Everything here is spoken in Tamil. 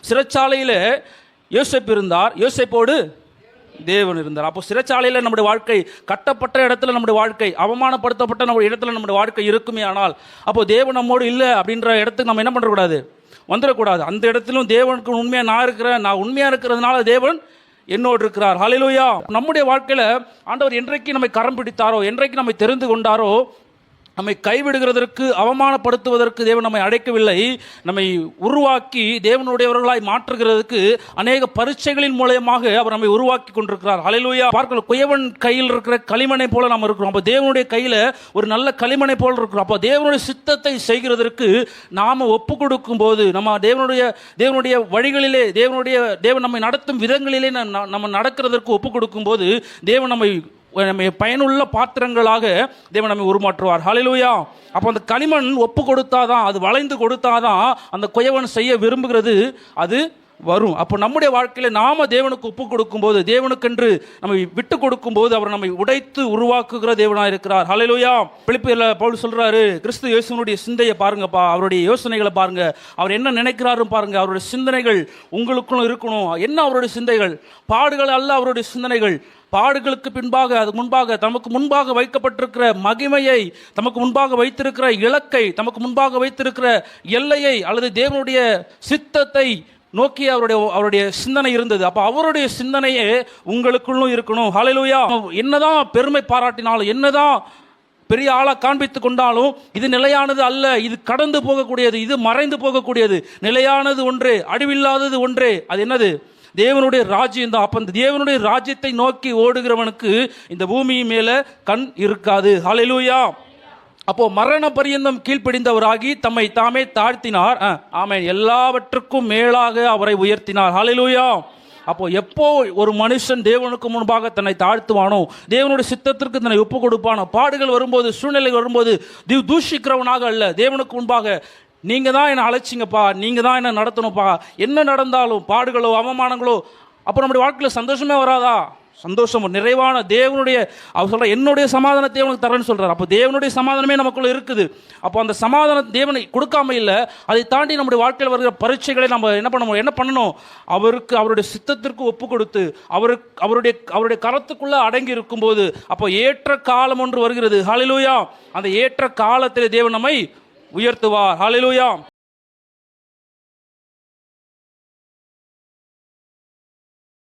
சிறைச்சாலையில் யோசேப்பு இருந்தார், யோசேப்போடு தேவன் இருந்தார். அப்போ சிறைச்சாலையில் நம்முடைய வாழ்க்கை, கட்டப்பட்ட இடத்துல நம்முடைய வாழ்க்கை, அவமானப்படுத்தப்பட்ட நம்ம இடத்துல நம்முடைய வாழ்க்கை இருக்குமே ஆனால், அப்போ தேவன் நம்மோடு இல்லை அப்படின்ற இடத்துக்கு நம்ம என்ன பண்ணக்கூடாது, வந்துடக்கூடாது. அந்த இடத்திலும் தேவனுக்கு உண்மையாக நான் இருக்கிறேன், நான் உண்மையாக இருக்கிறதுனால தேவன் என்னோடு இருக்கிறார். ஹல்லேலூயா. நம்முடைய வாழ்க்கையில் ஆண்டவர் என்றைக்கு நம்மை கரம் பிடித்தாரோ, என்றைக்கு நம்மை தெரிந்து கொண்டாரோ, நம்மை கைவிடுகிறதற்கு, அவமானப்படுத்துவதற்கு தேவன் நம்மை அழைக்கவில்லை. நம்மை உருவாக்கி தேவனுடையவர்களாய் மாற்றுகிறதுக்கு அநேக பரீட்சைகளின் மூலமாக அவர் நம்மை உருவாக்கி கொண்டிருக்கிறார். ஹல்லேலூயா. பார்க்கலாம், குயவன் கையில் இருக்கிற களிமணை போல நம்ம இருக்கிறோம். அப்போ தேவனுடைய கையில் ஒரு நல்ல களிமணை போல இருக்கிறோம். அப்போ தேவனுடைய சித்தத்தை செய்கிறதற்கு நாம் ஒப்பு கொடுக்கும் போது, நம்ம தேவனுடைய வழிகளிலே, தேவன் நம்மை நடத்தும் விதங்களிலே நம்ம நடக்கிறதற்கு ஒப்பு கொடுக்கும் போது தேவன் நம்மை பயனுள்ள பாத்திரங்களாக தேவன் நம்மை உருமாற்றுவார். ஹல்லேலூயா. அப்போ அந்த களிமண் ஒப்பு கொடுத்தாதான், அது வளைந்து கொடுத்தாதான் அந்த குயவன் செய்ய விரும்புகிறது அது வரும். அப்போ நம்முடைய வாழ்க்கையில் நாம தேவனுக்கு ஒப்பு கொடுக்கும்போது, தேவனுக்கென்று நம்மை விட்டு கொடுக்கும்போது அவர் நம்மை உடைத்து உருவாக்குகிற தேவனாக இருக்கிறார். ஹல்லேலூயா. பிலிப்பியர்ல பவுல் சொல்றாரு, கிறிஸ்து இயேசுவினுடைய சிந்தையை பாருங்கப்பா, அவருடைய யோசனைகளை பாருங்க, அவர் என்ன நினைக்கிறாரு பாருங்க, அவருடைய சிந்தனைகள் உங்களுக்கும் இருக்கணும். என்ன அவருடைய சிந்தைகள்? பாடுகள் அல்ல அவருடைய சிந்தனைகள். பாடுகளுக்கு பின்பாக, அது முன்பாக, தமக்கு முன்பாக வைக்கப்பட்டிருக்கிற மகிமையை, தமக்கு முன்பாக வைத்திருக்கிற இலக்கை, தமக்கு முன்பாக வைத்திருக்கிற எல்லையை அல்லது தேவனுடைய சித்தத்தை நோக்கி அவருடைய சிந்தனை இருந்தது. அப்போ அவருடைய சிந்தனையே உங்களுக்குள்ளும் இருக்கணும். ஹல்லேலூயா. என்னதான் பெருமை பாராட்டினாலும், என்னதான் பெரிய ஆளாக காண்பித்து கொண்டாலும், இது நிலையானது அல்ல, இது கடந்து போகக்கூடியது, இது மறைந்து போகக்கூடியது. நிலையானது ஒன்றே, அழிவில்லாதது ஒன்றே. அது என்னது? தேவனுடைய ராஜ்யம் தான். அப்போ தேவனுடைய ராஜ்யத்தை நோக்கி ஓடுகிறவனுக்கு இந்த பூமி மேலே கண் இருக்காது. ஹல்லேலூயா. அப்போ மரண பரியந்தம் கீழ்ப்படிந்தவராகி தம்மை தாமே தாழ்த்தினார். ஆமென். எல்லாவற்றுக்கும் மேலாக அவரை உயர்த்தினார். ஹல்லேலூயா. அப்போ எப்போ ஒரு மனுஷன் தேவனுக்கு முன்பாக தன்னை தாழ்த்துவானோ, தேவனுடைய சித்தத்திற்கு தன்னை ஒப்பு கொடுப்பானோ, பாடுகள் வரும்போது, சூழ்நிலை வரும்போது தூஷிக்கிறவனாக அல்ல, தேவனுக்கு முன்பாக நீங்கள் தான் என்னை அழைச்சிங்கப்பா, நீங்கள் தான் என்னை நடத்தணும்ப்பா, என்ன நடந்தாலும் பாடுகளோ அவமானங்களோ, அப்போ நம்முடைய வாழ்க்கையில் சந்தோஷமே வராதா? சந்தோஷம், நிறைவான தேவனுடைய, அவர் சொல்கிற என்னுடைய சமாதானத்தை அவனுக்கு தரேன்னு சொல்கிறார். அப்போ தேவனுடைய சமாதானமே நமக்குள்ளே இருக்குது. அப்போ அந்த சமாதானம் தேவனை கொடுக்காம இல்லை, அதை தாண்டி நம்முடைய வாழ்க்கையில் வருகிற பரீட்சைகளை நம்ம என்ன பண்ணணும்? அவருடைய சித்தத்திற்கு ஒப்பு கொடுத்து அவருடைய கரத்துக்குள்ளே அடங்கி இருக்கும்போது, அப்போ ஏற்ற காலம் ஒன்று வருகிறது. ஹல்லேலூயா. அந்த ஏற்ற காலத்தில் தேவன் நம்மை உயர்த்துவார். ஹல்லேலூயா.